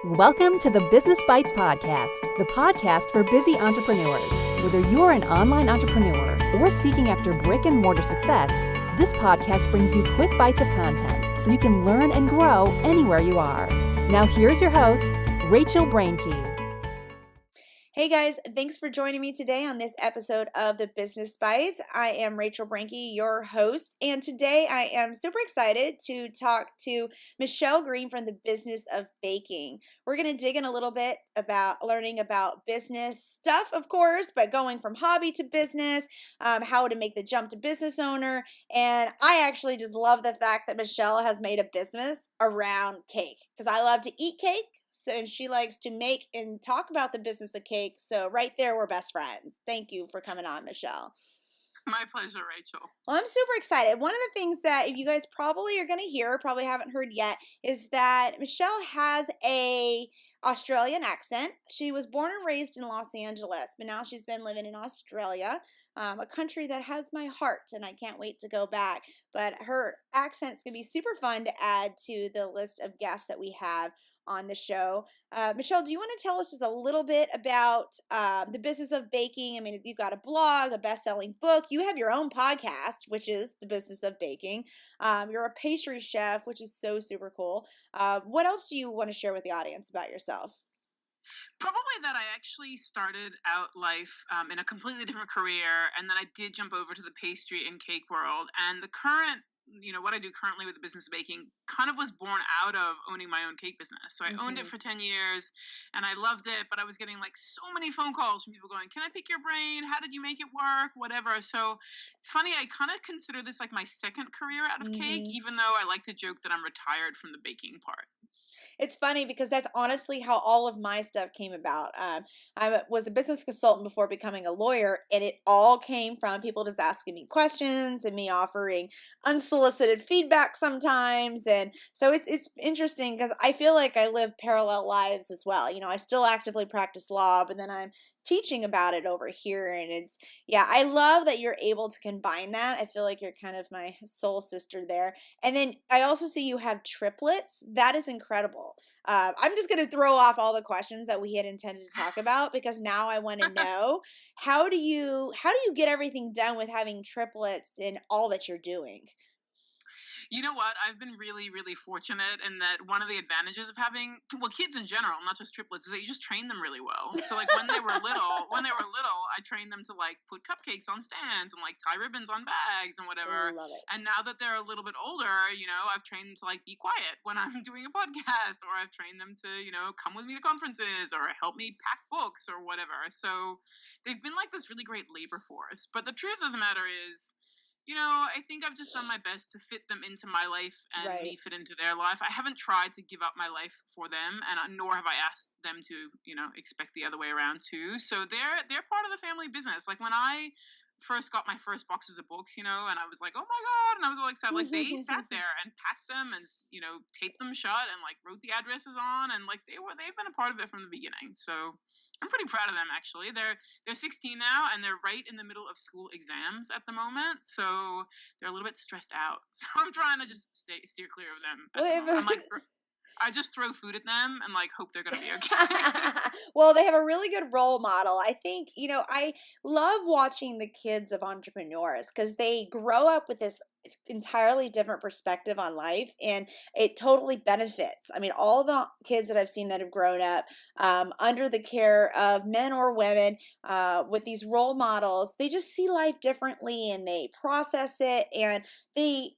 Welcome to the Business Bites Podcast, the podcast for busy entrepreneurs. Whether you're an online entrepreneur or seeking after brick and mortar success, this podcast brings you quick bites of content so you can learn and grow anywhere you are. Now here's your host, Rachel Brainke. Hey guys, thanks for joining me today on this episode of the Business Bites. I am Rachel Brainke, your host, and today I am super excited to talk to Michelle Green from the Business of Baking. We're going to dig in a little bit about learning about business stuff, of course, but going from hobby to business, how to make the jump to business owner, and I actually just love the fact that Michelle has made a business around cake because I love to eat cake. So, and she likes to make and talk about the business of cake. So right there, we're best friends. Thank you for coming on, Michelle. My pleasure, Rachel. Well, I'm super excited. One of the things that you guys probably are going to hear, probably haven't heard yet, is that Michelle has a Australian accent. She was born and raised in Los Angeles, but now she's been living in Australia, a country that has my heart, and I can't wait to go back. But her accent's going to be super fun to add to the list of guests that we have on the show. Michelle, do you want to tell us just a little bit about the business of baking? I mean, you've got a blog, a best-selling book. You have your own podcast, which is The Business of Baking. You're a pastry chef, which is so super cool. What else do you want to share with the audience about yourself? Probably that I actually started out life in a completely different career, and then I did jump over to the pastry and cake world. And the current, what I do currently with the business of baking kind of was born out of owning my own cake business. So I owned it for 10 years and I loved it, but I was getting like so many phone calls from people going, can I pick your brain? How did you make it work? Whatever. So it's funny, I kind of consider this like my second career out of cake, even though I like to joke that I'm retired from the baking part. It's funny because that's honestly how all of my stuff came about. I was a business consultant before becoming a lawyer, and it all came from people just asking me questions and me offering unsolicited feedback sometimes. And so it's interesting because I feel like I live parallel lives as well. I still actively practice law, but then I'm teaching about it over here, and I love that you're able to combine that. I feel like you're kind of my soul sister there. And then I also see you have triplets. That is incredible. I'm just going to throw off all the questions that we had intended to talk about because now I want to know how do you get everything done with having triplets in all that you're doing? You know what? I've been really, really fortunate in that one of the advantages of having, kids in general, not just triplets, is that you just train them really well. So like when they were little, I trained them to like put cupcakes on stands and like tie ribbons on bags and whatever. I love it. And now that they're a little bit older, I've trained them to like be quiet when I'm doing a podcast, or I've trained them to, come with me to conferences or help me pack books or whatever. So they've been like this really great labor force. But the truth of the matter is, I think I've just done my best to fit them into my life and me fit into their life. I haven't tried to give up my life for them, and nor have I asked them to, expect the other way around too. So they're part of the family business. Like when I first got my first boxes of books, and I was like, oh my God, and I was all excited. Like they sat there and packed them and, taped them shut and like wrote the addresses on, and like they've been a part of it from the beginning. So I'm pretty proud of them actually. They're 16 now, and they're right in the middle of school exams at the moment. So they're a little bit stressed out. So I'm trying to just steer clear of them. I'm like, I just throw food at them and like hope they're going to be okay. Well, they have a really good role model. I think, I love watching the kids of entrepreneurs because they grow up with this entirely different perspective on life, and it totally benefits. I mean, all the kids that I've seen that have grown up under the care of men or women with these role models, they just see life differently and they process it, and they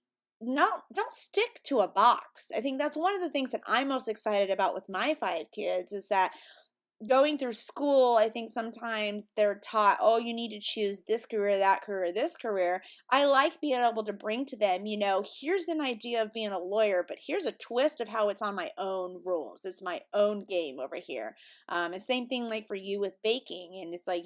don't stick to a box. I think that's one of the things that I'm most excited about with my 5 kids is that going through school, I think sometimes they're taught, oh, you need to choose this career, that career, this career. I like being able to bring to them, here's an idea of being a lawyer, but here's a twist of how it's on my own rules. It's my own game over here. And same thing like for you with baking. And it's like,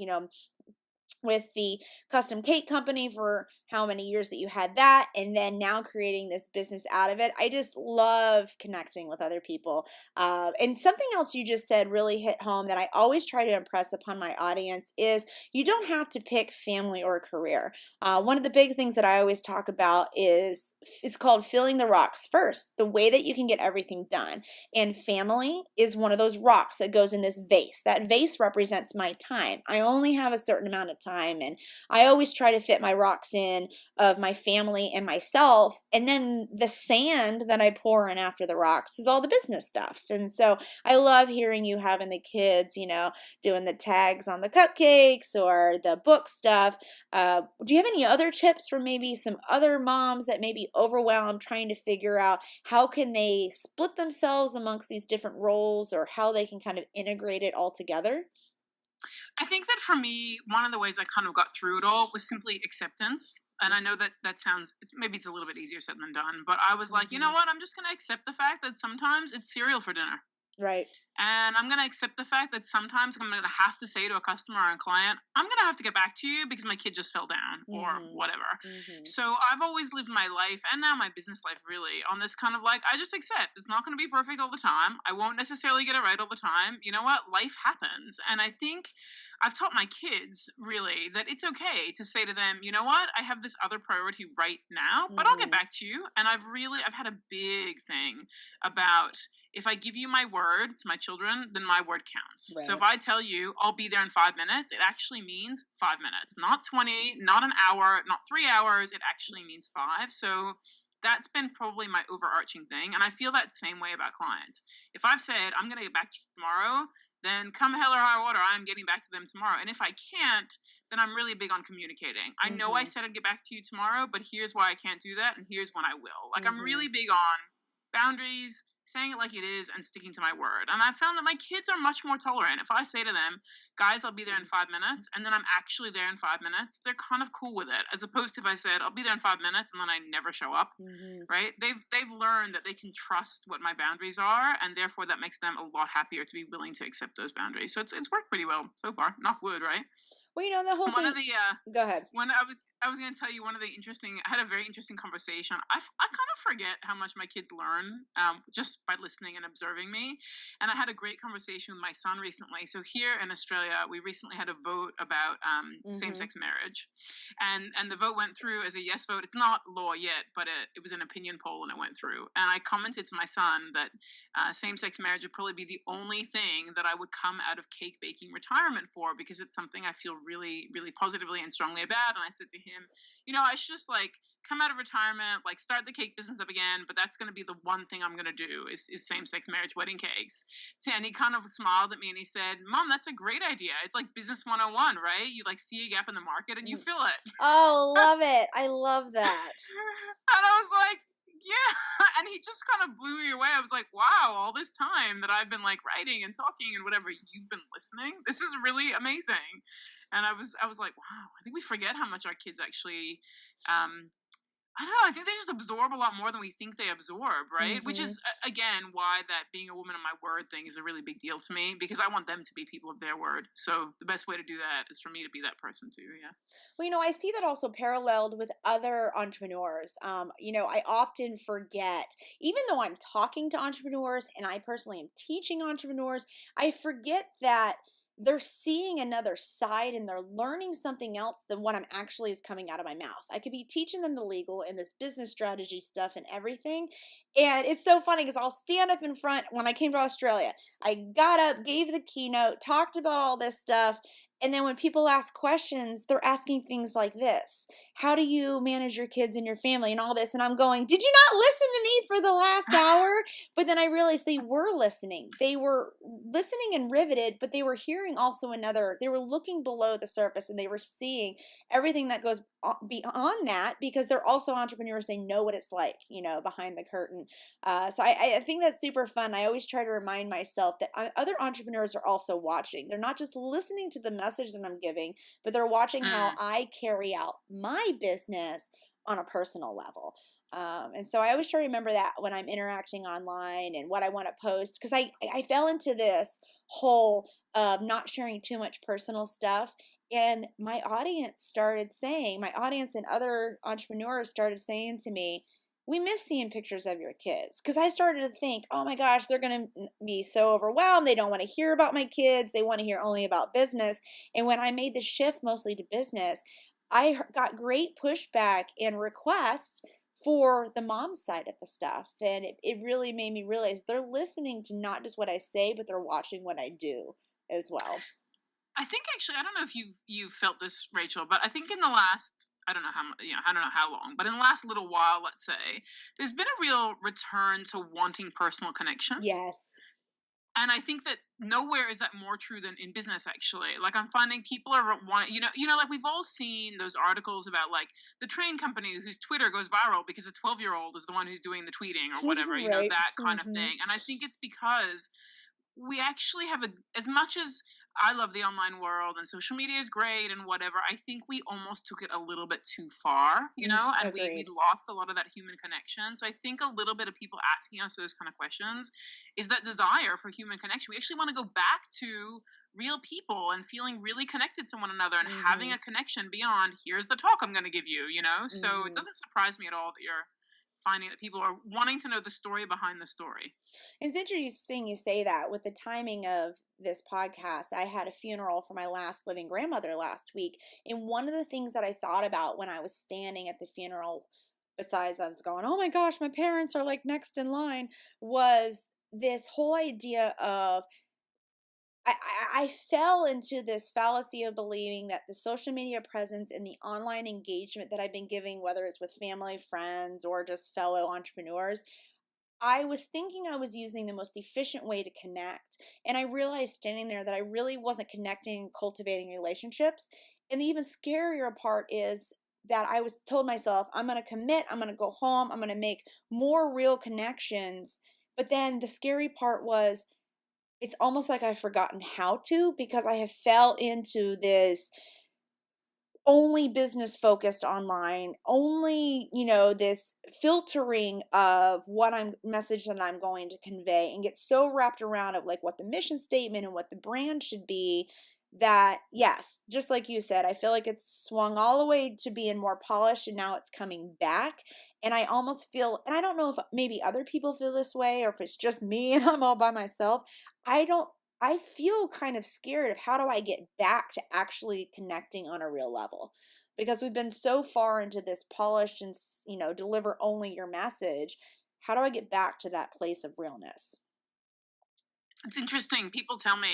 with the custom cake company for how many years that you had that, and then now creating this business out of it. I just love connecting with other people. And something else you just said really hit home that I always try to impress upon my audience is you don't have to pick family or career. One of the big things that I always talk about is it's called filling the rocks first, the way that you can get everything done. And family is one of those rocks that goes in this vase. That vase represents my time. I only have a certain amount of time, and I always try to fit my rocks in of my family and myself, and then the sand that I pour in after the rocks is all the business stuff. And so I love hearing you having the kids, doing the tags on the cupcakes or the book stuff. Do you have any other tips for maybe some other moms that may be overwhelmed trying to figure out how can they split themselves amongst these different roles, or how they can kind of integrate it all together? I think that for me, one of the ways I kind of got through it all was simply acceptance. And I know that that sounds, maybe it's a little bit easier said than done, but I was like, you know Mhm. what? I'm just going to accept the fact that sometimes it's cereal for dinner. Right. And I'm going to accept the fact that sometimes I'm going to have to say to a customer or a client, I'm going to have to get back to you because my kid just fell down or Mhm. whatever. Mhm. So I've always lived my life, and now my business life, really on this kind of like, I just accept it's not going to be perfect all the time. I won't necessarily get it right all the time. You know what? Life happens. And I think I've taught my kids really that it's okay to say to them, you know what? I have this other priority right now, but I'll get Mhm. back to you. And I've had a big thing about, if I give you my word to my children, then my word counts. So if Right. I tell you I'll be there in 5 minutes, it actually means 5 minutes, not 20, not an hour, not 3 hours. It actually means five. So that's been probably my overarching thing. And I feel that same way about clients. If I've said I'm going to get back to you tomorrow, then come hell or high water, I'm getting back to them tomorrow. And if I can't, then I'm really big on communicating. I know I Mhm. said I'd get back to you tomorrow, but here's why I can't do that. And here's when I will. Like, I'm really Mhm. big on boundaries, saying it like it is, and sticking to my word. And I found that my kids are much more tolerant. If I say to them, guys, I'll be there in 5 minutes, and then I'm actually there in 5 minutes, they're kind of cool with it. As opposed to if I said, I'll be there in 5 minutes, and then I never show up. Mhm. Right? They've learned that they can trust what my boundaries are, and therefore that makes them a lot happier to be willing to accept those boundaries. So it's worked pretty well so far. Knock wood, right? Well, the whole One of thing. the Go ahead. when I was going to tell you one of the interesting. I had a very interesting conversation. I kind of forget how much my kids learn just by listening and observing me. And I had a great conversation with my son recently. So here in Australia, we recently had a vote about same Mhm. sex marriage, and the vote went through as a yes vote. It's not law yet, but it was an opinion poll and it went through. And I commented to my son that same sex marriage would probably be the only thing that I would come out of cake baking retirement for, because it's something I feel really, really positively and strongly about. And I said to him, I should just like come out of retirement, like start the cake business up again, but that's going to be the one thing I'm going to do is same sex marriage wedding cakes. And he kind of smiled at me and he said, Mom, that's a great idea. It's like business 101, right? You like see a gap in the market and you Mhm. fill it. Oh, love it. I love that. And I was like, yeah. And he just kind of blew me away. I was like, wow, all this time that I've been like writing and talking and whatever, you've been listening. This is really amazing. And I was like, wow, I think we forget how much our kids actually um I don't know. I think they just absorb a lot more than we think they absorb, right? Which Mhm. is again why that being a woman of my word thing is a really big deal to me, because I want them to be people of their word. So the best way to do that is for me to be that person too. Yeah. Well, I see that also paralleled with other entrepreneurs. I often forget, even though I'm talking to entrepreneurs and I personally am teaching entrepreneurs, I forget that they're seeing another side and they're learning something else than what I'm actually is coming out of my mouth. I could be teaching them the legal and this business strategy stuff and everything. And it's so funny because I'll stand up in front when I came to Australia. I got up, gave the keynote, talked about all this stuff, and then when people ask questions, they're asking things like this: how do you manage your kids and your family and all this? And I'm going, did you not listen to me for the last hour? But then I realized they were listening. They were listening and riveted, but they were hearing also they were looking below the surface and they were seeing everything that goes beyond that, because they're also entrepreneurs. They know what it's like, behind the curtain. So I think that's super fun. I always try to remind myself that other entrepreneurs are also watching. They're not just listening to the message that I'm giving, but they're watching how Mm. I carry out my business on a personal level. And so I always try to remember that when I'm interacting online and what I want to post, because I fell into this whole not sharing too much personal stuff. And my audience and other entrepreneurs started saying to me, we miss seeing pictures of your kids. Because I started to think, oh my gosh, they're going to be so overwhelmed. They don't want to hear about my kids. They want to hear only about business. And when I made the shift mostly to business, got great pushback and requests for the mom side of the stuff. And it really made me realize they're listening to not just what I say, but they're watching what I do as well. I think actually, I don't know if you've felt this, Rachel, but I think in the last, I don't know how I don't know how long, but in the last little while, let's say, there's been a real return to wanting personal connection. Yes. And I think that nowhere is that more true than in business, actually. Like, I'm finding people are wanting, like we've all seen those articles about like the train company whose Twitter goes viral because a 12-year-old is the one who's doing the tweeting or whatever, Right. that kind of thing. And I think it's because we actually have as much as I love the online world and social media is great and whatever, I think we almost took it a little bit too far, and we Agreed. lost a lot of that human connection. So I think a little bit of people asking us those kind of questions is that desire for human connection. We actually want to go back to real people and feeling really connected to one another and having a connection beyond here's the talk I'm going to give you, So it doesn't surprise me at all that you're finding that people are wanting to know the story behind the story. It's interesting you say that with the timing of this podcast. I had a funeral for my last living grandmother last week. And one of the things that I thought about when I was standing at the funeral, besides I was going, oh my gosh, my parents are like next in line, was this whole idea of I fell into this fallacy of believing that the social media presence and the online engagement that I've been giving, whether it's with family, friends, or just fellow entrepreneurs, I was thinking I was using the most efficient way to connect. And I realized standing there that I really wasn't connecting and cultivating relationships. And the even scarier part is that I was told myself, I'm going to commit, I'm going to go home, I'm going to make more real connections. But then the scary part was, it's almost like I've forgotten how to, because I have fell into this only business focused online, only, this filtering of what message that I'm going to convey, and get so wrapped around of like what the mission statement and what the brand should be, that yes, just like you said, I feel like it's swung all the way to being more polished and now it's coming back. And I almost feel, and I don't know if maybe other people feel this way or if it's just me and I'm all by myself. I feel kind of scared of how do I get back to actually connecting on a real level, because we've been so far into this polished and, deliver only your message. How do I get back to that place of realness? It's interesting. People tell me,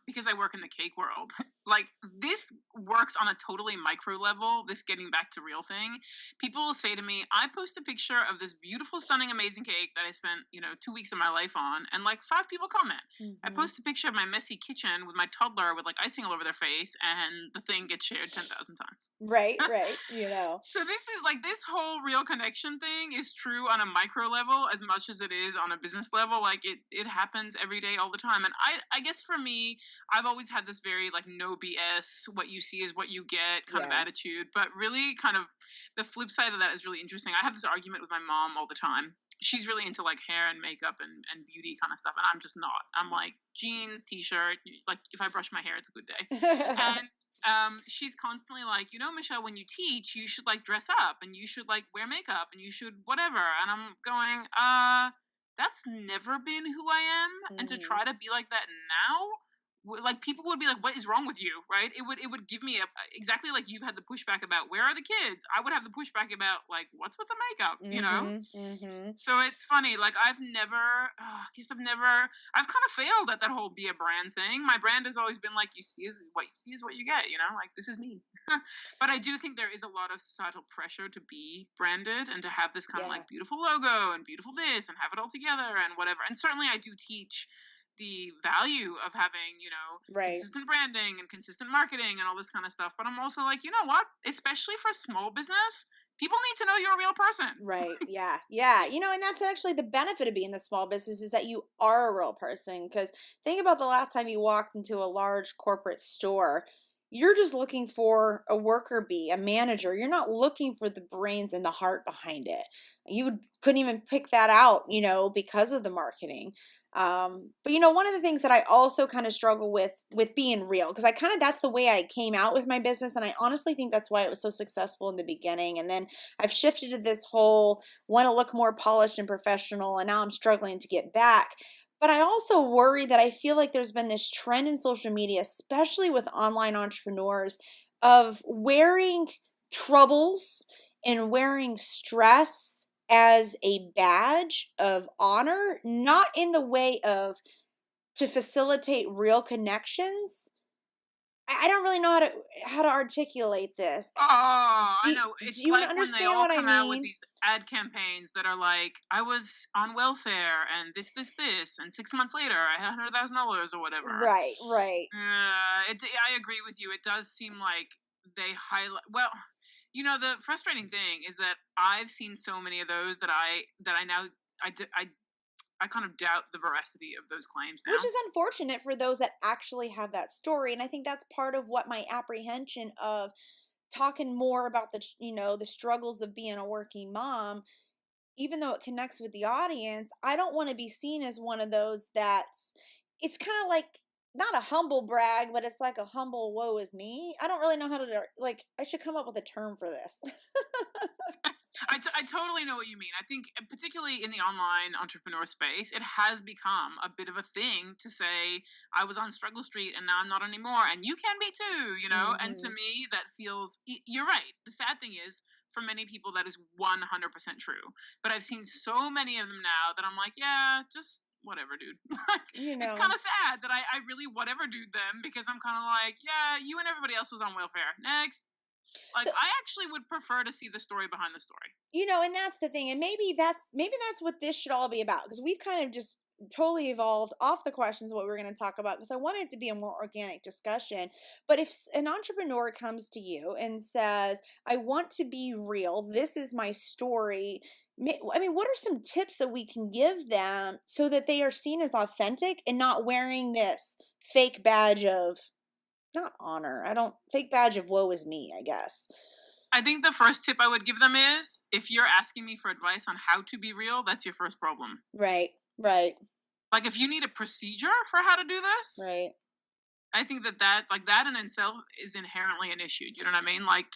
because I work in the cake world, like this works on a totally micro level, this getting back to real thing. People will say to me, I post a picture of this beautiful, stunning, amazing cake that I spent, 2 weeks of my life on, and like 5 people comment. I post a picture of my messy kitchen with my toddler with like icing all over their face, and the thing gets shared 10,000 times. Right. So this is like this whole real connection thing is true on a micro level as much as it is on a business level. Like it happens every day, all the time. And I guess for me, I've always had this very like no BS, what you see is what you get kind of attitude. But really kind of the flip side of that is really interesting. I have this argument with my mom all the time. She's really into like hair and makeup and beauty kind of stuff. And I'm just not. I'm like jeans, t-shirt. Like if I brush my hair, it's a good day. And she's constantly like, Michelle, when you teach, you should like dress up and you should like wear makeup and you should whatever. And I'm going, that's never been who I am. And to try to be like that now, like people would be like, what is wrong with you? Right. It would give me exactly like you've had the pushback about where are the kids? I would have the pushback about like, what's with the makeup, So it's funny. Like I've kind of failed at that whole be a brand thing. My brand has always been like, you see is what you get, like this is me. But I do think there is a lot of societal pressure to be branded and to have this kind of like beautiful logo and beautiful this and have it all together and whatever. And certainly I do teach the value of having, consistent branding and consistent marketing and all this kind of stuff. But I'm also like, you know what? Especially for small business, people need to know you're a real person. Right. Yeah. Yeah. And that's actually the benefit of being the small business, is that you are a real person. Because think about the last time you walked into a large corporate store. you're just looking for a worker bee, a manager. You're not looking for the brains and the heart behind it. You couldn't even pick that out, because of the marketing. But one of the things that I also kind of struggle with being real, because I kind of that's the way I came out with my business, and I honestly think that's why it was so successful in the beginning. And then I've shifted to this whole want to look more polished and professional, and now I'm struggling to get back. But I also worry that I feel like there's been this trend in social media, especially with online entrepreneurs, of wearing troubles and wearing stress as a badge of honor, not in the way of to facilitate real connections. I don't really know how to articulate this. Oh, I Do, know. do It's you like when they understand all what I come out with mean? these ad campaigns that are like, I was on welfare and this, and 6 months later I had $100,000 or whatever. Right, right. I agree with you. It does seem like they highlight. Well, the frustrating thing is that I've seen so many of those that I now I d- I kind of doubt the veracity of those claims Which now. is unfortunate for those that actually have that story. And I think that's part of what my apprehension of talking more about the struggles of being a working mom, even though it connects with the audience, I don't want to be seen as one of those it's kind of like not a humble brag, but it's like a humble woe is me. I don't really know how to, like, I should come up with a term for this. I totally know what you mean. I think, particularly in the online entrepreneur space, it has become a bit of a thing to say, I was on Struggle Street and now I'm not anymore. And you can be too, And to Hmm. me, that feels, you're right. The sad thing is, for many people, that is 100% true. But I've seen so many of them now that I'm like, yeah, just whatever, dude. You It's know, kind of sad that I really whatever dude them, because I'm kind of like, yeah, you and everybody else was on welfare. Next. Like, so I actually would prefer to see the story behind the story. and that's the thing, and maybe that's what this should all be about, because we've kind of just totally evolved off the questions what we're going to talk about, because I wanted it to be a more organic discussion. But if an entrepreneur comes to you and says, I want to be real, this is my story, I mean, what are some tips that we can give them so that they are seen as authentic and not wearing this fake badge of, not honor, I don't, fake badge of woe is me, I guess. I think the first tip I would give them is, if you're asking me for advice on how to be real, that's your first problem. Right, right, Like, if you need a procedure for how to do this, right. I think that in itself is inherently an issue. Do you know what I mean? Like,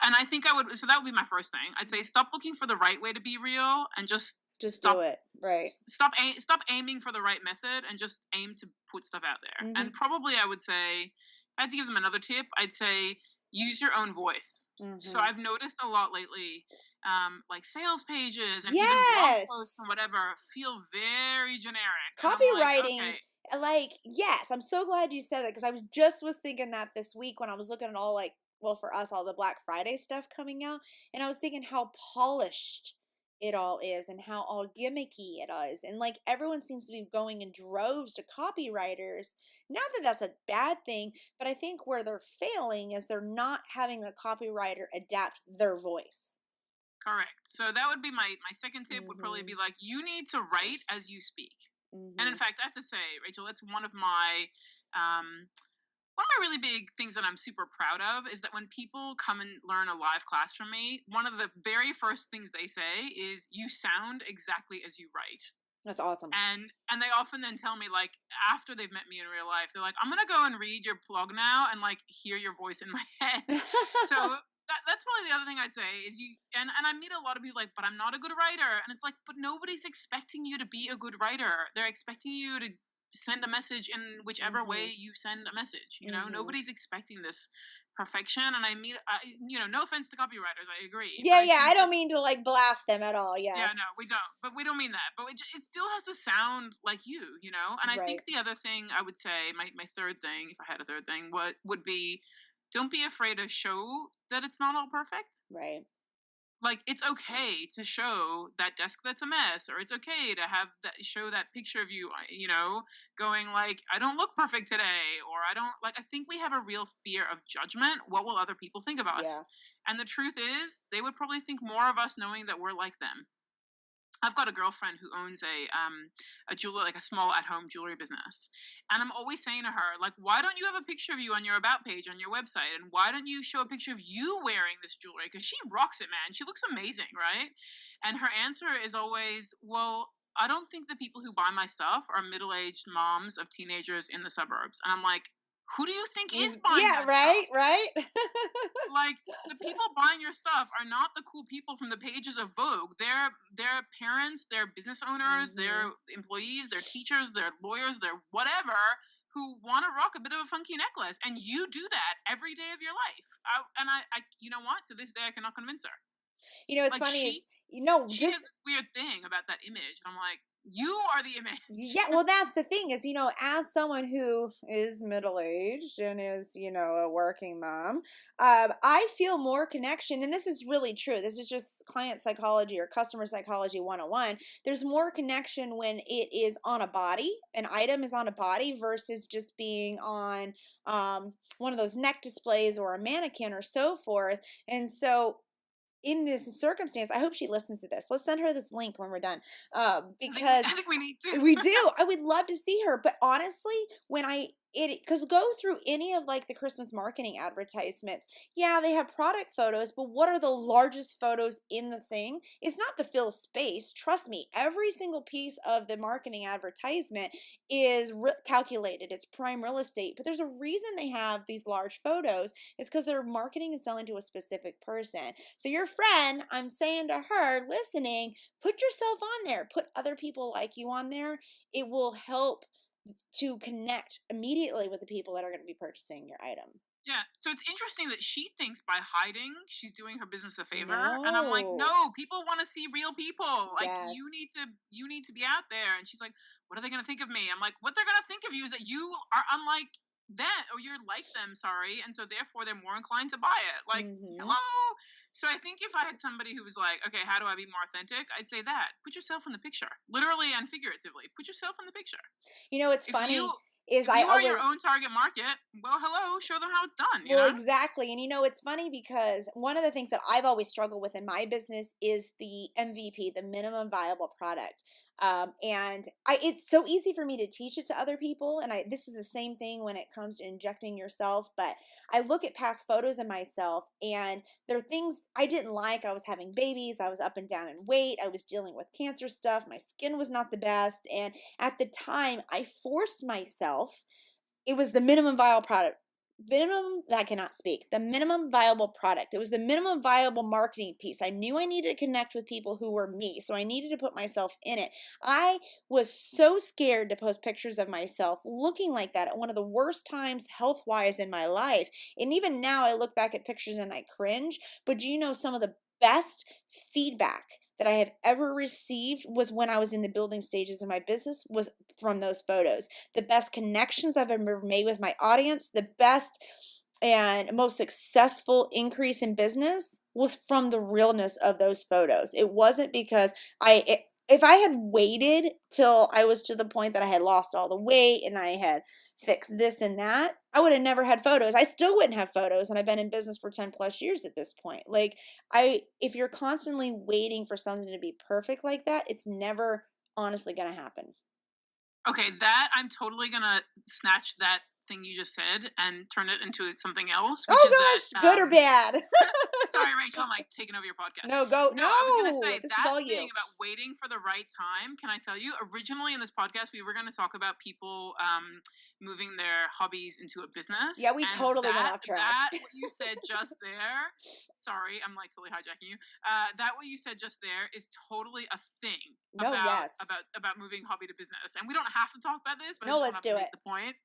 and I think so that would be my first thing. I'd say, stop looking for the right way to be real and just Just do it. Right. stop aiming for the right method and just aim to put stuff out there. Hmm. And probably I would say, if I had to give them another tip, I'd say, use your own voice. So Hmm. I've noticed a lot lately, like sales pages and even blog posts and Yes. whatever feel very generic. And I'm like, Copywriting, okay, like, yes, I'm so glad you said that, because I was thinking that this week when I was looking at all, like, well, for us, all the Black Friday stuff coming out, and I was thinking how polished it all is and how all gimmicky it is. And like everyone seems to be going in droves to copywriters. Not that that's a bad thing, but I think where they're failing is they're not having a copywriter adapt their voice. correct. So that would be my second tip, would probably Hmm. be like, you need to write as you speak. And in Hmm. fact, I have to say, Rachel, that's um, one of my really big things that I'm super proud of is that when people come and learn a live class from me, one of the very first things they say is, you sound exactly as you write. That's awesome. And they often then tell me, like, after they've met me in real life, they're like, I'm gonna go and read your blog now and like hear your voice in my head. So that's probably the other thing I'd say is, and I meet a lot of people like, but I'm not a good writer. And it's like, but nobody's expecting you to be a good writer. They're expecting you to send a message in whichever way Hmm. you send a message. Hmm. Nobody's expecting this perfection. And no offense to copywriters, I agree, but Yeah, I yeah. I think that, don't mean to like blast them at all. yeah, no, Yes. we don't. But we don't mean that. But it still has to sound like you. And I think Right. the other thing I would say, my third thing, if I had a third thing, what would be, don't be afraid to show that it's not all perfect. Right. Like, it's okay to show that desk that's a mess, or it's okay to show that picture of you, going like, I don't look perfect today, or I don't like. I think we have a real fear of judgment. What will other people think of us? Yeah. And the truth is, they would probably think more of us knowing that we're like them. I've got a girlfriend who owns a jewelry, like a small at-home jewelry business, and I'm always saying to her, like, why don't you have a picture of you on your about page on your website, and why don't you show a picture of you wearing this jewelry? Because she rocks it, man. She looks amazing, right? And her answer is always, well, I don't think the people who buy my stuff are middle-aged moms of teenagers in the suburbs. And I'm like, who do you think is buying Yeah, that right, stuff? right. Like, the people buying your stuff are not the cool people from the pages of Vogue. They're parents, they're business owners, they're employees, they're teachers, they're lawyers, they're whatever, who want to rock a bit of a funky necklace, and you do that every day of your life. I you know what? To this day, I cannot convince her. You know, it's Like, funny. she has this weird thing about that image, and I'm like, you are the image. Yeah, well, that's the thing is, as someone who is middle aged and is, a working mom, I feel more connection. And this is really true. This is just client psychology or customer psychology 101. There's more connection when it is on a body, an item is on a body versus just being on one of those neck displays or a mannequin or so forth. And so, in this circumstance, I hope she listens to this. Let's send her this link when we're done, because I think we need to. we do. I would love to see her, but honestly, because go through any of like the Christmas marketing advertisements, yeah, they have product photos, but what are the largest photos in the thing? It's not to fill space. Trust me, every single piece of the marketing advertisement is calculated. It's prime real estate, but there's a reason they have these large photos. It's because their marketing is selling to a specific person. So your friend, I'm saying to her, listening, put yourself on there. Put other people like you on there. It will help to connect immediately with the people that are going to be purchasing your item. Yeah, so it's interesting that she thinks by hiding she's doing her business a favor, and I'm like, no, people want to see real people. Like, Yes. you need to be out there. And she's like, what are they going to think of me? I'm like, what they're going to think of you is that you are unlike that, or you're like them, sorry, and so therefore they're more inclined to buy it. Like, hello. So I think if I had somebody who was like, okay, how do I be more authentic, I'd say that, put yourself in the picture, literally and figuratively. Put yourself in the picture. It's funny is if you are your own target market, well, hello, show them how it's done. Well, exactly. And it's funny because one of the things that I've always struggled with in my business is the MVP, the minimum viable product. And it's so easy for me to teach it to other people. And this is the same thing when it comes to injecting yourself. But I look at past photos of myself, and there are things I didn't like. I was having babies. I was up and down in weight. I was dealing with cancer stuff. My skin was not the best. And at the time, I forced myself. It was the minimum viable product. The minimum viable product. It was the minimum viable marketing piece. I knew I needed to connect with people who were me, so I needed to put myself in it. I was so scared to post pictures of myself looking like that at one of the worst times health-wise in my life. And even now I look back at pictures and I cringe, but do you know some of the best feedback that I have ever received was when I was in the building stages of my business was from those photos. The best connections I've ever made with my audience, the best and most successful increase in business was from the realness of those photos. It wasn't because if I had waited till I was to the point that I had lost all the weight and I had fixed this and that, I would have never had photos. I still wouldn't have photos, and I've been in business for 10 plus years at this point. Like, if you're constantly waiting for something to be perfect like that, it's never honestly going to happen. Okay, that I'm totally going to snatch that thing you just said and turn it into something else. Which Good or bad? Sorry, Rachel, I'm like taking over your podcast. No, go. No, I was going to say that thing you. about waiting for the right time. Can I tell you? Originally in this podcast, we were going to talk about people moving their hobbies into a business. Yeah, we totally went off track. That what you said just there. Sorry, I'm like totally hijacking you. That what you said just there is totally a thing. About moving hobby to business, and we don't have to talk about this, but I just want to make the point.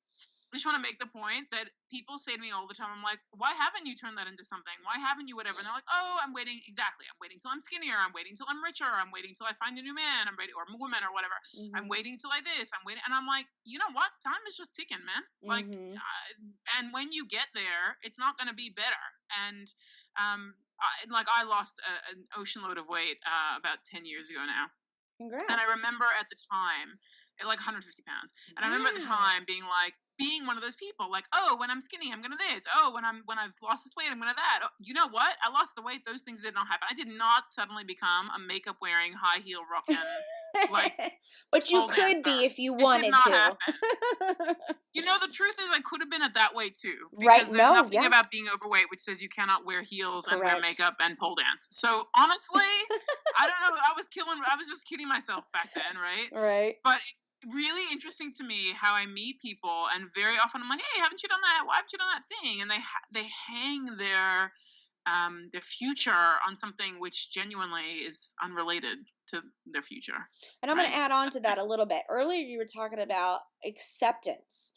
I just want to make the point that people say to me all the time, I'm like, why haven't you turned that into something? Why haven't you whatever? And they're like, oh, I'm waiting. Exactly. I'm waiting till I'm skinnier. I'm waiting till I'm richer. I'm waiting till I find a new man. I'm ready, or a woman or whatever. I'm waiting till I this. I'm waiting. And I'm like, you know what? Time is just ticking, man. Like, and when you get there, it's not going to be better. And I lost an ocean load of weight about 10 years ago now. Congrats. And I remember at the time, like 150 pounds. And I remember at the time being like, being one of those people, like, oh, when I'm skinny, I'm gonna this. Oh, when I've lost this weight, I'm gonna that. Oh, you know what? I lost the weight. Those things did not happen. I did not suddenly become a makeup wearing, high heel rocking, like, But you pole could dancer. be if you It did wanted not to. happen. You know, the truth is I could have been at that weight too, Right? because there's No, nothing yeah, about being overweight which says you cannot wear heels and wear correct. makeup and pole dance. So honestly, I don't know. I was just kidding myself back then, right? Right. But it's really interesting to me how I meet people, and very often I'm like, "Hey, haven't you done that? Why haven't you done that thing?" And they hang their future on something which genuinely is unrelated to their future, And I'm going to right? add on to that a little bit. Earlier, you were talking about acceptance.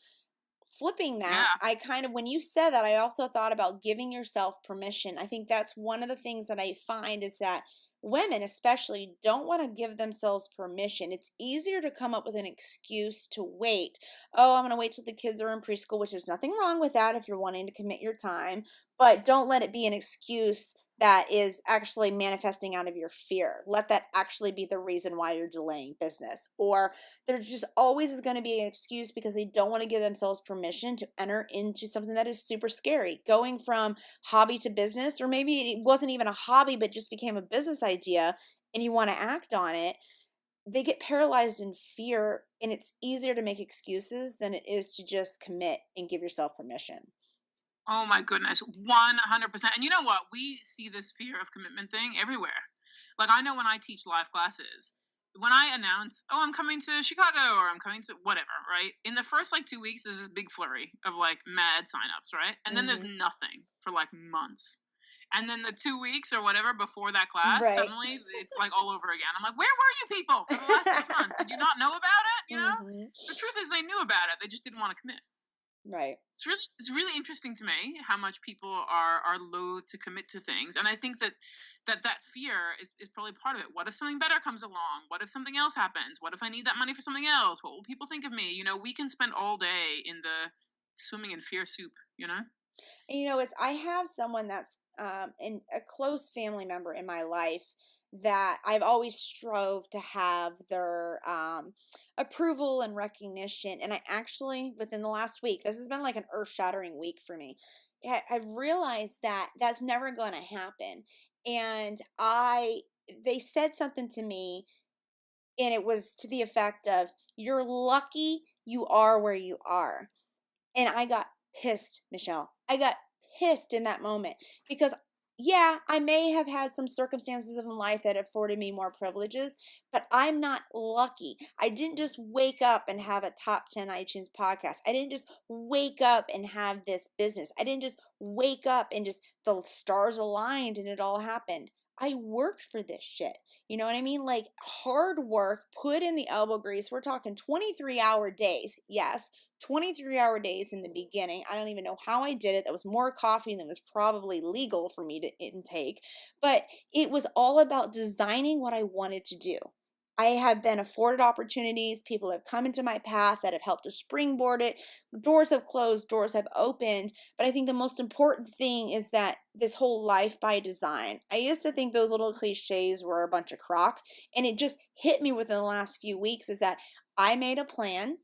Flipping that, Yeah. I kind of, when you said that, I also thought about giving yourself permission. I think that's one of the things that I find is that women, especially, don't want to give themselves permission. It's easier to come up with an excuse to wait. Oh, I'm going to wait till the kids are in preschool, which is nothing wrong with that if you're wanting to commit your time, but don't let it be an excuse that is actually manifesting out of your fear. Let that actually be the reason why you're delaying business. Or there just always is going to be an excuse because they don't want to give themselves permission to enter into something that is super scary. Going from hobby to business, or maybe it wasn't even a hobby, but just became a business idea and you want to act on it, they get paralyzed in fear, and it's easier to make excuses than it is to just commit and give yourself permission. Oh my goodness, 100%. And you know what? We see this fear of commitment thing everywhere. Like, I know when I teach live classes, when I announce, oh, I'm coming to Chicago or I'm coming to whatever, right? In the first like 2 weeks, there's this big flurry of like mad signups, right? And then there's Hmm. nothing for like months. And then the 2 weeks or whatever before that class, Right. suddenly it's like all over again. I'm like, where were you people for the last 6 months? Did you not know about it? You know? Hmm. The truth is they knew about it. They just didn't want to commit. Right. It's really interesting to me how much people are loath to commit to things, and I think that fear is probably part of it. What if something better comes along? What if something else happens? What if I need that money for something else? What will people think of me? You know, we can spend all day in the swimming in fear soup. You know. And it's I have someone that's in a close family member in my life that I've always strove to have their approval and recognition. And I actually, within the last week, this has been like an earth-shattering week for me. I've realized that that's never going to happen. And they said something to me, and it was to the effect of, "You're lucky you are where you are." And I got pissed, Michelle. I got pissed in that moment because, yeah, I may have had some circumstances in life that afforded me more privileges, but I'm not lucky. I didn't just wake up and have a top 10 iTunes podcast. I didn't just wake up and have this business. I didn't just wake up and just the stars aligned and it all happened. I worked for this shit. You know what I mean? Like hard work, put in the elbow grease. We're talking 23-hour days. Yes, 23-hour days in the beginning. I don't even know how I did it. That was more coffee than was probably legal for me to intake. But it was all about designing what I wanted to do. I have been afforded opportunities. People have come into my path that have helped to springboard it. Doors have closed, doors have opened. But I think the most important thing is that this whole life by design. I used to think those little cliches were a bunch of crock. And it just hit me within the last few weeks is that I made a plan.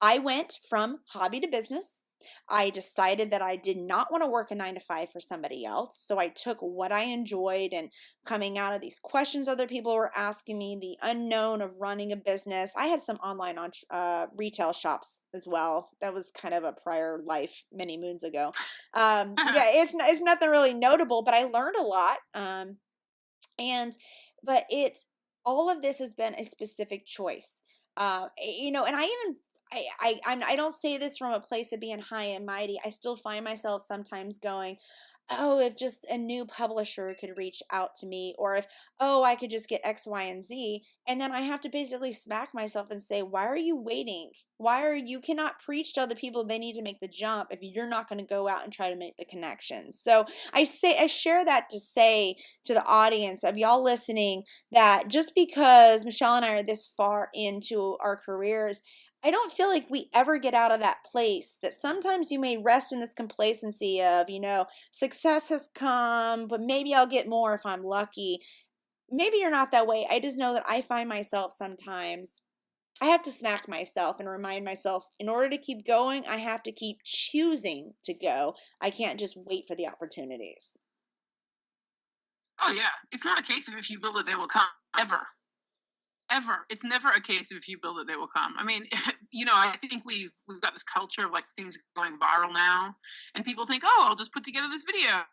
I went from hobby to business. I decided that I did not want to work a 9 to 5 for somebody else. So I took what I enjoyed and coming out of these questions other people were asking me, the unknown of running a business. I had some online retail shops as well. That was kind of a prior life many moons ago. Yeah, it's nothing really notable, but I learned a lot. But it's all of this has been a specific choice. And I even I don't say this from a place of being high and mighty. I still find myself sometimes going, oh, if just a new publisher could reach out to me, or if, oh, I could just get X, Y, and Z. And then I have to basically smack myself and say, why are you waiting? You cannot preach to other people they need to make the jump if you're not going to go out and try to make the connections. So I share that to say to the audience of y'all listening that just because Michelle and I are this far into our careers, I don't feel like we ever get out of that place that sometimes you may rest in this complacency of, success has come, but maybe I'll get more if I'm lucky. Maybe you're not that way. I just know that I find myself sometimes I have to smack myself and remind myself, in order to keep going, I have to keep choosing to go. I can't just wait for the opportunities. Oh yeah, it's not a case of if you build it, they will come. Ever, ever. It's never a case of if you build it, they will come. I mean, I think we've got this culture of like things going viral now, and people think, oh, I'll just put together this video,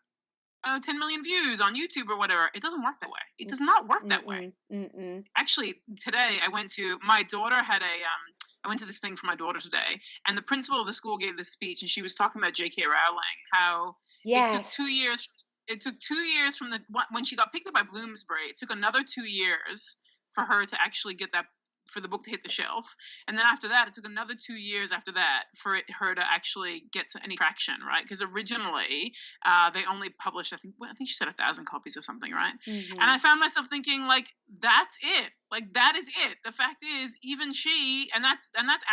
10 million views on YouTube or whatever. It doesn't work that way. It does not work that way. Mm-mm, mm-mm. Actually, today I went to my daughter had a I went to this thing for my daughter today, and the principal of the school gave this speech, and she was talking about J.K. Rowling, how it took 2 Yes. years. It took 2 years from when she got picked up by Bloomsbury. It took another 2 years for her to actually get that for the book to hit the shelf, and then after that, it took another 2 years after that for her to actually get to any traction, right? Because originally, they only published I think she said 1,000 copies or something, right? And I found myself thinking, like, that's it. Like, that is it. The fact is, even she, and that's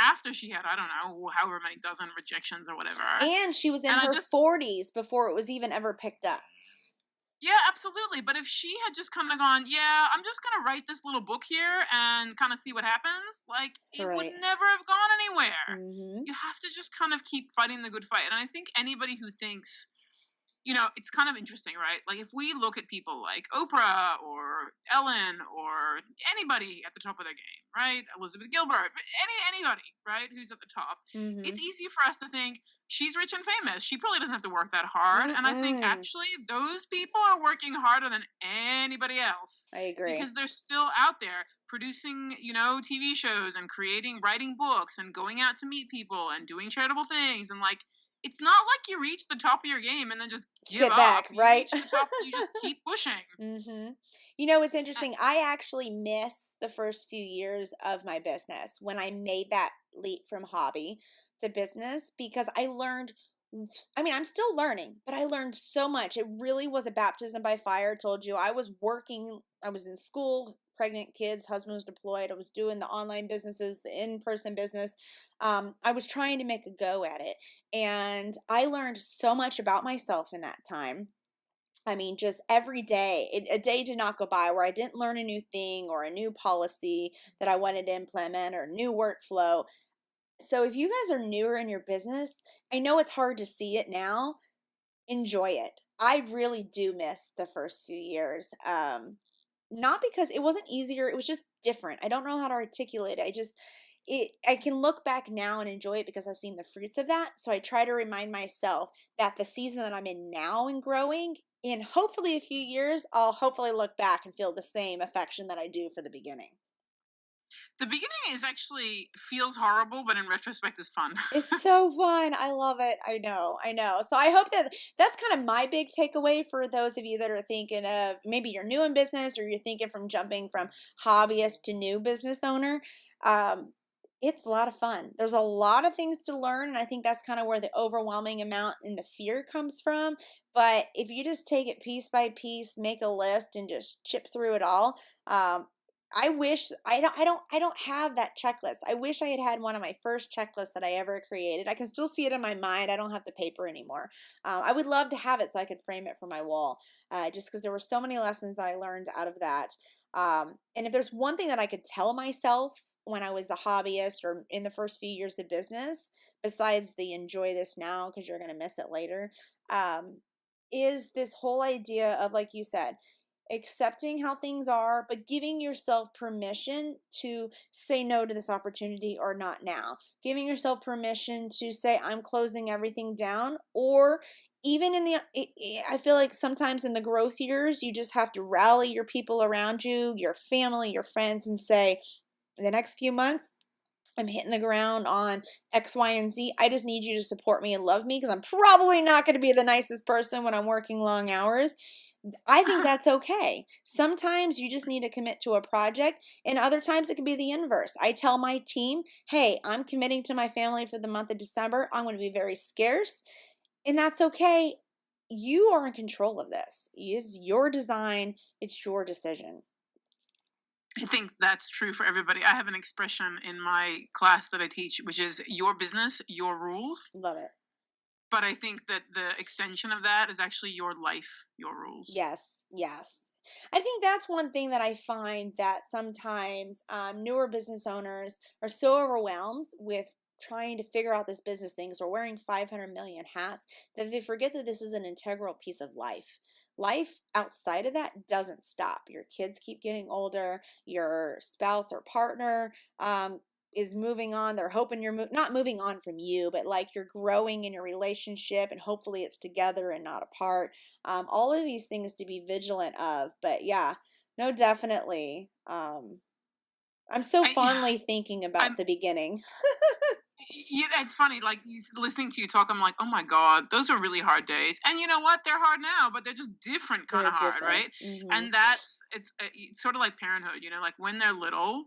after she had, I don't know, however many dozen rejections or whatever. And she was in And I her just 40s before it was even ever picked up. Yeah, absolutely. But if she had just kind of gone, yeah, I'm just going to write this little book here and kind of see what happens, like, it would Right. never have gone anywhere. Mm-hmm. You have to just kind of keep fighting the good fight. And I think anybody who thinks, it's kind of interesting, right? Like, if we look at people like Oprah or Ellen or anybody at the top of their game, right? Elizabeth Gilbert, anybody, right? Who's at the top. Mm-hmm. It's easy for us to think she's rich and famous. She probably doesn't have to work that hard. And I think actually those people are working harder than anybody else. I agree. Because they're still out there producing, TV shows and writing books and going out to meet people and doing charitable things and like, it's not like you reach the top of your game and then just give Sit up. back, You right? reach the top, you just keep pushing. Mm-hmm. It's interesting. I actually miss the first few years of my business when I made that leap from hobby to business because I learned. I mean, I'm still learning, but I learned so much. It really was a baptism by fire. I told you I was working, I was in school, pregnant kids, husband was deployed. I was doing the online businesses, the in-person business. I was trying to make a go at it. And I learned so much about myself in that time. I mean, just every day, a day did not go by where I didn't learn a new thing or a new policy that I wanted to implement or a new workflow. So if you guys are newer in your business, I know it's hard to see it now. Enjoy it. I really do miss the first few years. Not because it wasn't easier, it was just different. I don't know how to articulate it. I can look back now and enjoy it because I've seen the fruits of that. So I try to remind myself that the season that I'm in now and growing, in hopefully a few years, I'll hopefully look back and feel the same affection that I do for the beginning. The beginning is actually feels horrible, but in retrospect is fun. It's so fun. I love it. I know. I know. So I hope that that's kind of my big takeaway for those of you that are thinking of maybe you're new in business or you're thinking from jumping from hobbyist to new business owner. Um, it's a lot of fun. There's a lot of things to learn, and I think that's kind of where the overwhelming amount and the fear comes from. But if you just take it piece by piece, make a list, and just chip through it all, I wish I don't have that checklist. I wish I had had one of my first checklists that I ever created. I can still see it in my mind. I don't have the paper anymore. I would love to have it so I could frame it for my wall. Just because there were so many lessons that I learned out of that. And if there's one thing that I could tell myself when I was a hobbyist or in the first few years of business, besides the enjoy this now because you're going to miss it later, is this whole idea of, like you said, accepting how things are, but giving yourself permission to say no to this opportunity or not now. Giving yourself permission to say, I'm closing everything down. Or even I feel like sometimes in the growth years, you just have to rally your people around you, your family, your friends, and say, in the next few months, I'm hitting the ground on X, Y, and Z. I just need you to support me and love me because I'm probably not going to be the nicest person when I'm working long hours. I think that's okay. Sometimes you just need to commit to a project, and other times it can be the inverse. I tell my team, hey, I'm committing to my family for the month of December. I'm going to be very scarce, and that's okay. You are in control of this. It's your design. It's your decision. I think that's true for everybody. I have an expression in my class that I teach, which is your business, your rules. Love it. But I think that the extension of that is actually your life, your rules. Yes, yes. I think that's one thing that I find that sometimes newer business owners are so overwhelmed with trying to figure out this business thing. So wearing 500 million hats that they forget that this is an integral piece of life. Life outside of that doesn't stop. Your kids keep getting older. Your spouse or partner is moving on. They're hoping you're not moving on from you, but like you're growing in your relationship, and hopefully it's together and not apart. All of these things to be vigilant of. But yeah, no, definitely. I'm so I, fondly thinking I'm about the beginning. Yeah, it's funny. Like listening to you talk, I'm like, oh my god, those are really hard days. And you know what? They're hard now, but they're just different kind They're of hard, different. right? Hmm. And it's sort of like parenthood. You know, like when they're little,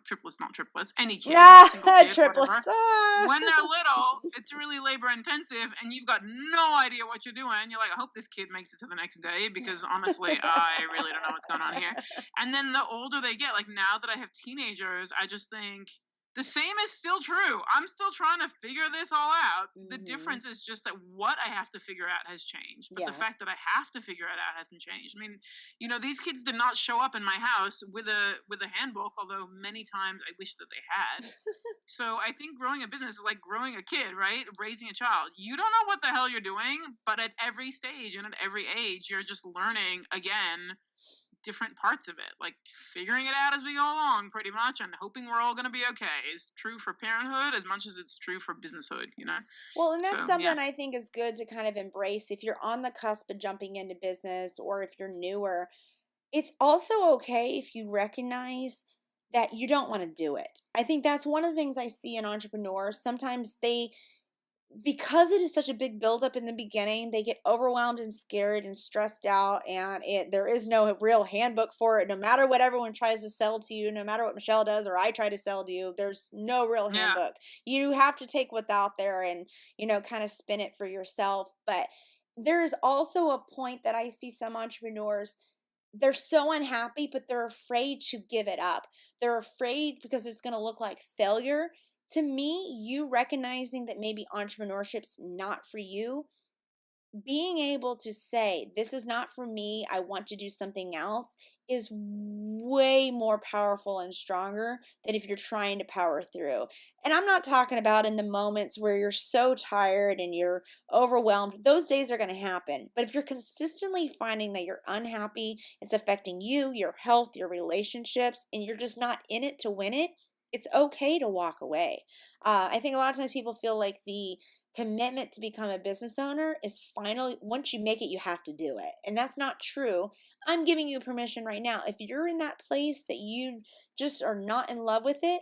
triplets, not triplets, any kid, single Ah, kid, whatever. triplets. Ah. When they're little, it's really labor intensive, and you've got no idea what you're doing. You're like, I hope this kid makes it to the next day because honestly, I really don't know what's going on here. And then the older they get, like now that I have teenagers, I just think the same is still true. I'm still trying to figure this all out. The Hmm. difference is just that what I have to figure out has changed, but the Yeah. fact that I have to figure it out hasn't changed. I mean, you know, these kids did not show up in my house with a handbook, although many times I wish that they had. So I think growing a business is like growing a kid, right? Raising a child. You don't know what the hell you're doing, but at every stage and at every age, you're just learning again different parts of it, like figuring it out as we go along, pretty much, and hoping we're all going to be okay. Is true for parenthood as much as it's true for businesshood, you know? Well, and So, that's yeah. something I think is good to kind of embrace if you're on the cusp of jumping into business or if you're newer. It's also okay if you recognize that you don't want to do it. I think that's one of the things I see in entrepreneurs. Sometimes because it is such a big buildup in the beginning, they get overwhelmed and scared and stressed out, and there is no real handbook for it. No matter what everyone tries to sell to you, no matter what Michelle does or I try to sell to you, there's no real Yeah. handbook. You have to take what's out there and kind of spin it for yourself. But there is also a point that I see some entrepreneurs, they're so unhappy, but they're afraid to give it up. They're afraid because it's going to look like failure. To me, you recognizing that maybe entrepreneurship's not for you, being able to say, this is not for me, I want to do something else, is way more powerful and stronger than if you're trying to power through. And I'm not talking about in the moments where you're so tired and you're overwhelmed. Those days are going to happen. But if you're consistently finding that you're unhappy, it's affecting you, your health, your relationships, and you're just not in it to win it, it's okay to walk away. I think a lot of times people feel like the commitment to become a business owner is finally, once you make it, you have to do it. And that's not true. I'm giving you permission right now. If you're in that place that you just are not in love with it,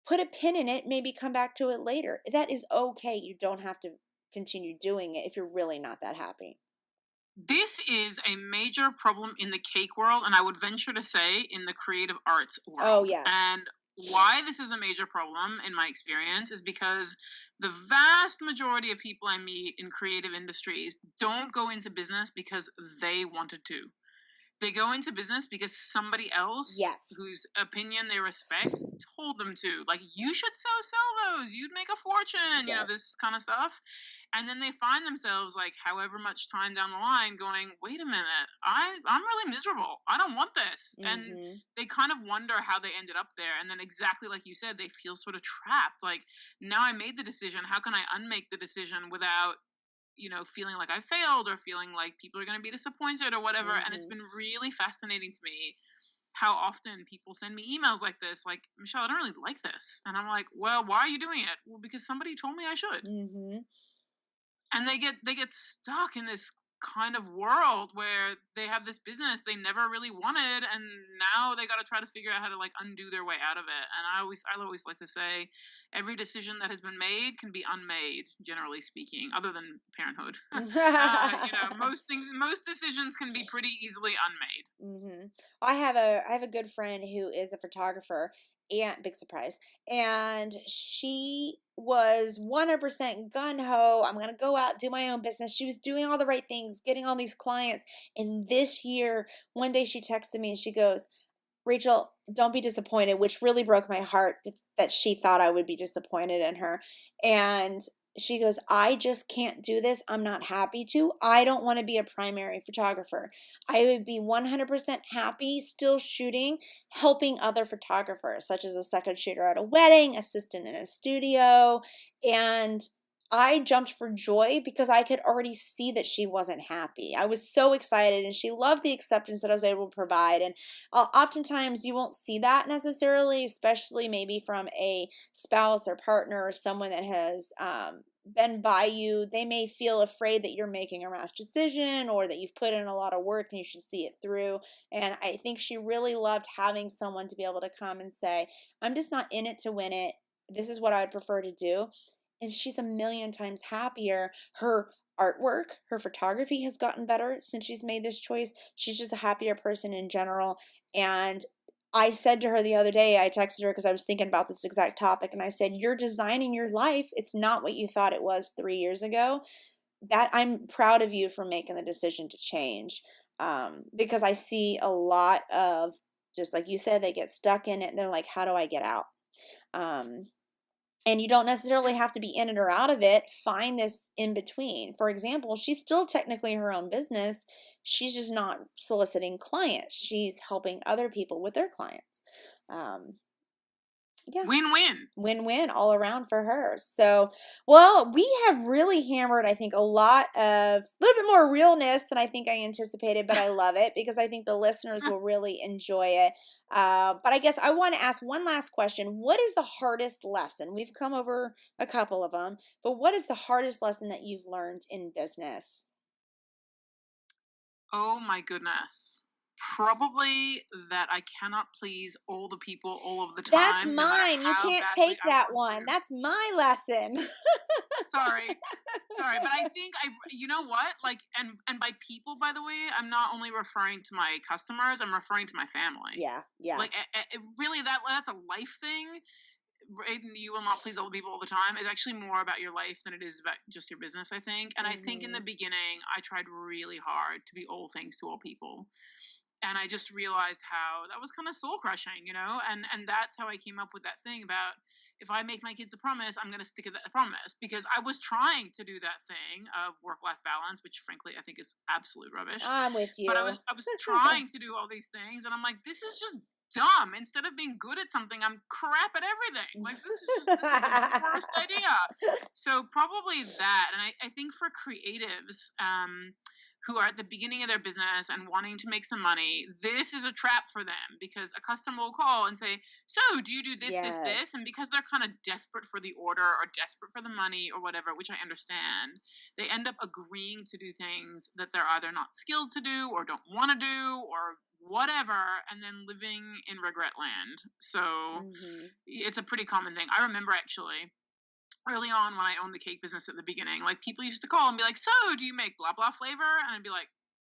put a pin in it, maybe come back to it later. That is okay. You don't have to continue doing it if you're really not that happy. This is a major problem in the cake world, and I would venture to say in the creative arts Oh, world. yes. And why this is a major problem, in my experience, is because the vast majority of people I meet in creative industries don't go into business because they wanted to. They go into business because somebody else Yes. whose opinion they respect told them to. Like, you should sell those. You'd make a fortune, you know, Yes. this kind of stuff. And then they find themselves like however much time down the line going, wait a minute, I'm really miserable. I don't want this. And Mm-hmm. they kind of wonder how they ended up there. And then exactly like you said, they feel sort of trapped. Like, now I made the decision. How can I unmake the decision without feeling like I failed or feeling like people are going to be disappointed or whatever. And it's Mm-hmm. been really fascinating to me how often people send me emails like this, like, Michelle, I don't really like this. And I'm like, well, why are you doing it? Well, because somebody told me I should. Mm-hmm. And they get stuck in this kind of world where they have this business they never really wanted, and now they got to try to figure out how to like undo their way out of it. And I always like to say every decision that has been made can be unmade, generally speaking, other than parenthood. Most decisions can be pretty easily unmade. Mm-hmm. I have a good friend who is a photographer, and big surprise. And she was 100% gun ho. I'm gonna go out, do my own business. She was doing all the right things, getting all these clients. And this year, one day she texted me and she goes, Rachel, don't be disappointed, which really broke my heart that she thought I would be disappointed in her. And she goes, I just can't do this. I'm not happy to. I don't want to be a primary photographer. I would be 100% happy still shooting, helping other photographers, such as a second shooter at a wedding, assistant in a studio. And I jumped for joy because I could already see that she wasn't happy. I was so excited, and she loved the acceptance that I was able to provide. And oftentimes you won't see that necessarily, especially maybe from a spouse or partner or someone that has been by you. They may feel afraid that you're making a rash decision, or that you've put in a lot of work and you should see it through. And I think she really loved having someone to be able to come and say, I'm just not in it to win it. This is what I'd prefer to do. And she's a million times happier. Her artwork, her photography has gotten better since she's made this choice. She's just a happier person in general. And I said to her the other day, I texted her because I was thinking about this exact topic, and I said, you're designing your life. It's not what you thought it was 3 years ago. That I'm proud of you for making the decision to change. Because I see a lot of, just like you said, they get stuck in it and they're like, how do I get out? And you don't necessarily have to be in it or out of it. Find this in between. For example, she's still technically her own business. She's just not soliciting clients. She's helping other people with their clients. Yeah. Win-win. Win-win all around for her. So, well, we have really hammered, I think, a lot of, a little bit more realness than I think I anticipated, but I love it because I think the listeners will really enjoy it. But I guess I want to ask one last question. What is the hardest lesson? We've come over a couple of them, but what is the hardest lesson that you've learned in business? Oh my goodness. Probably that I cannot please all the people all of the That's time, no matter mine. You how can't badly take I that want one. to. That's my lesson. Sorry. Sorry, but I think you know what? Like, and by people, by the way, I'm not only referring to my customers, I'm referring to my family. Yeah, yeah. Like, really, that's a life thing. Right? You will not please all the people all the time. It's actually more about your life than it is about just your business, I think. And I think in the beginning, I tried really hard to be all things to all people. And I just realized how that was kind of soul crushing, you know? And that's how I came up with that thing about, if I make my kids a promise, I'm going to stick to that promise, because I was trying to do that thing of work-life balance, which frankly I think is absolute rubbish. I'm with you. But I was trying to do all these things, and I'm like, this is just dumb. Instead of being good at something, I'm crap at everything. Like, this is the worst idea. So probably that. And I think for creatives, who are at the beginning of their business and wanting to make some money, this is a trap for them, because a customer will call and say, so do you do this, this, this? And because they're kind of desperate for the order or desperate for the money or whatever, which I understand, they end up agreeing to do things that they're either not skilled to do or don't want to do or whatever, and then living in regret land. So it's a pretty common thing. I remember actually early on when I owned the cake business at the beginning, like, people used to call and be like, so do you make blah blah flavor? And I'd be like,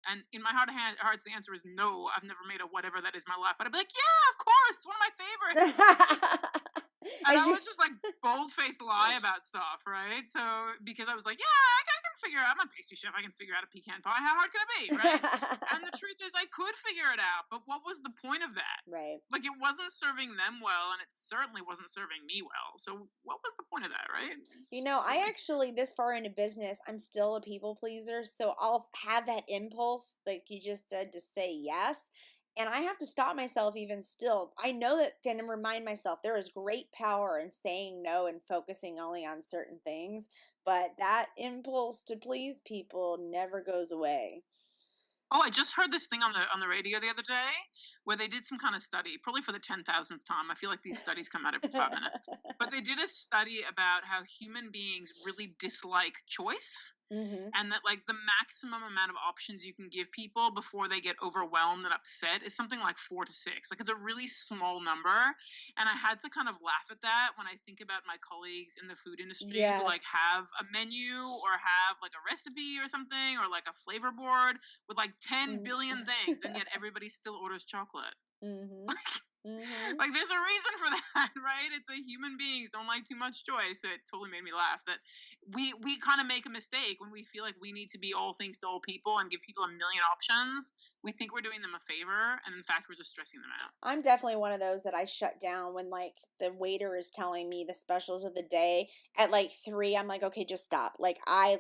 and in my heart of hearts the answer is no, I've never made a whatever that is in my life. But I'd be like, yeah, of course, one of my favorites. And I would just like bold-faced lie about stuff, right? So, because I was like, yeah, I can figure out, I'm a pastry chef, I can figure out a pecan pie. How hard can it be, right? And the truth is I could figure it out, but what was the point of that? Right. Like, it wasn't serving them well, and it certainly wasn't serving me well. So what was the point of that, right? You know, I actually, this far into business, I'm still a people pleaser. So I'll have that impulse, like you just said, to say yes. And I have to stop myself even still. I know that, can remind myself there is great power in saying no and focusing only on certain things. But that impulse to please people never goes away. Oh, I just heard this thing on the radio the other day where they did some kind of study, probably for the 10,000th time. I feel like these studies come out every 5 minutes. But they did a study about how human beings really dislike choice, and that, like, the maximum amount of options you can give people before they get overwhelmed and upset is something like 4 to 6. Like, it's a really small number. And I had to kind of laugh at that when I think about my colleagues in the food industry who, like, have a menu or have, like, a recipe or something, or like a flavor board with like 10 billion things, and yet everybody still orders chocolate. Mm-hmm. Like, there's a reason for that, right? It's a human beings don't like too much joy. So it totally made me laugh that we kind of make a mistake when we feel like we need to be all things to all people and give people a million options. We think we're doing them a favor, and in fact, we're just stressing them out. I'm definitely one of those that I shut down when like the waiter is telling me the specials of the day at like 3. I'm like, okay, just stop. Like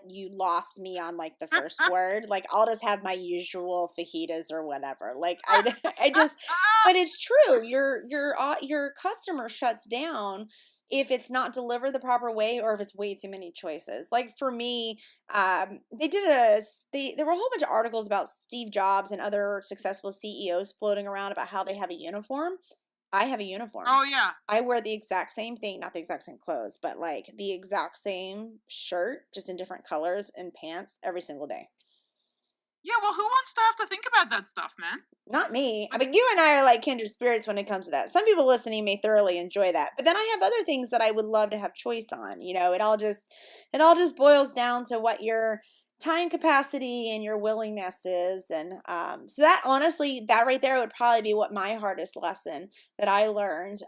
you lost me on like the first word. Like I'll just have my usual fajitas or whatever. Like I just, but it's true. Your customer shuts down if it's not delivered the proper way or if it's way too many choices. Like for me, there were a whole bunch of articles about Steve Jobs and other successful CEOs floating around about how they have a uniform. I have a uniform. Oh yeah. I wear the exact same thing, not the exact same clothes, but like the exact same shirt, just in different colors and pants every single day. Yeah, well, who wants to have to think about that stuff, man? Not me. I Like, mean, you and I are like kindred spirits when it comes to that. Some people listening may thoroughly enjoy that, but then I have other things that I would love to have choice on. It all just boils down to what your time capacity and your willingness is, and so that honestly, that right there would probably be what my hardest lesson that I learned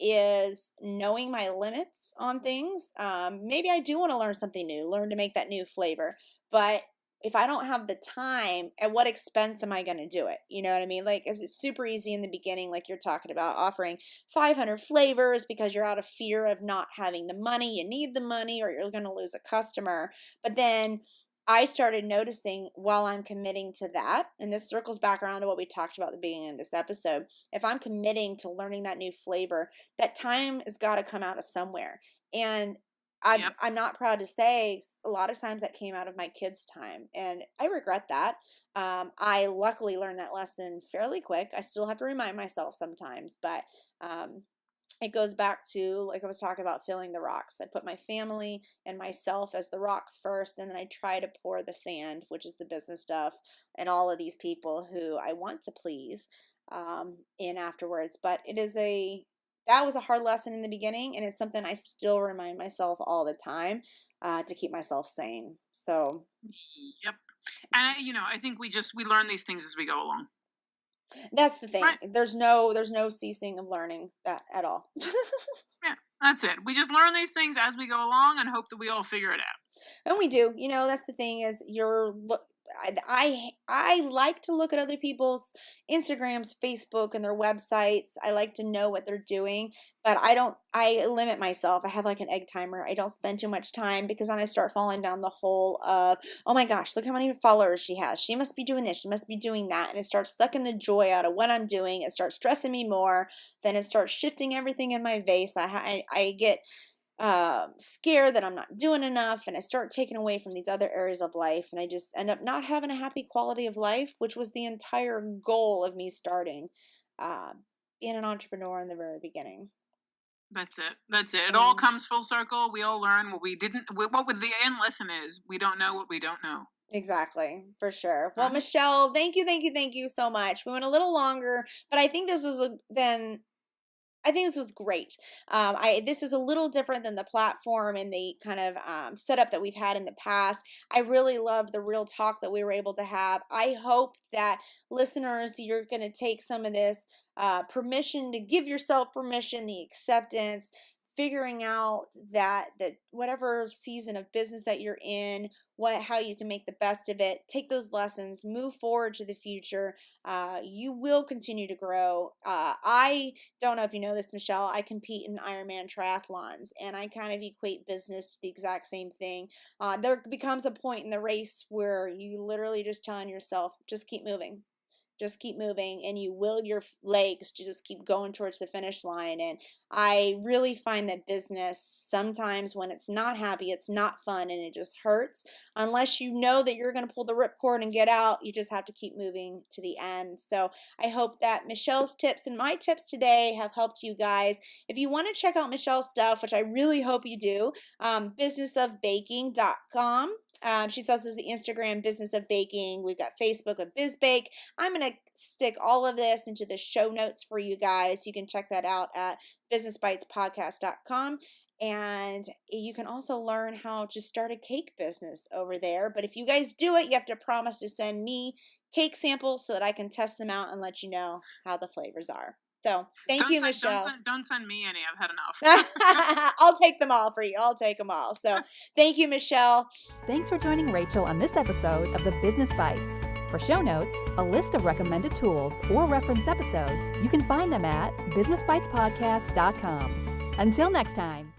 is knowing my limits on things. Maybe I do want to learn something new, learn to make that new flavor, but if I don't have the time, at what expense am I going to do it? You know what I mean? Like, it's super easy in the beginning, like you're talking about offering 500 flavors because you're out of fear of not having the money. You need the money or you're going to lose a customer. But then I started noticing while I'm committing to that, and this circles back around to what we talked about at the beginning of this episode. If I'm committing to learning that new flavor, that time has got to come out of somewhere. And yep. I'm not proud to say a lot of times that came out of my kids' time, and I regret that. I luckily learned that lesson fairly quick. I still have to remind myself sometimes, but it goes back to, like I was talking about, filling the rocks. I put my family and myself as the rocks first, and then I try to pour the sand, which is the business stuff, and all of these people who I want to please in afterwards. But that was a hard lesson in the beginning, and it's something I still remind myself all the time to keep myself sane. So, Yep. And I think we learn these things as we go along. that's the thing. Right. There's no ceasing of learning that at all. Yeah, that's it. We just learn these things as we go along and hope that we all figure it out. And we do. That's the thing is I like to look at other people's Instagrams, Facebook, and their websites. I like to know what they're doing, but I limit myself. I have like an egg timer. I don't spend too much time because then I start falling down the hole of, oh my gosh, look how many followers she has. She must be doing this. She must be doing that. And it starts sucking the joy out of what I'm doing. It starts stressing me more. Then it starts shifting everything in my vase. I get scared that I'm not doing enough, and I start taking away from these other areas of life, and I just end up not having a happy quality of life, which was the entire goal of me starting being an entrepreneur in the very beginning. That's it. That's it. It all comes full circle. We all learn what we didn't. What the end lesson is. We don't know what we don't know. Exactly, for sure. Well, Michelle, thank you so much. We went a little longer, but I think this was great. This is a little different than the platform and the kind of setup that we've had in the past. I really love the real talk that we were able to have. I hope that listeners, you're going to take some of this permission to give yourself permission, the acceptance, figuring out that whatever season of business that you're in, how you can make the best of it, take those lessons, move forward to the future. You will continue to grow. I don't know if you know this, Michelle, I compete in Ironman triathlons, and I kind of equate business to the exact same thing. There becomes a point in the race where you literally just telling yourself, just keep moving. Just keep moving, and you will your legs to just keep going towards the finish line. And I really find that business, sometimes when it's not happy, it's not fun, and it just hurts. Unless you know that you're going to pull the ripcord and get out, you just have to keep moving to the end. So I hope that Michelle's tips and my tips today have helped you guys. If you want to check out Michelle's stuff, which I really hope you do, businessofbaking.com. She sells the Instagram Business of Baking. We've got Facebook of BizBake. I'm going to stick all of this into the show notes for you guys. You can check that out at businessbitespodcast.com. And you can also learn how to start a cake business over there. But if you guys do it, you have to promise to send me cake samples so that I can test them out and let you know how the flavors are. So thank you, Michelle. Don't send me any. I've had enough. I'll take them all for you. I'll take them all. So thank you, Michelle. Thanks for joining Rachel on this episode of the Business Bites. For show notes, a list of recommended tools, or referenced episodes, you can find them at businessbitespodcast.com. Until next time.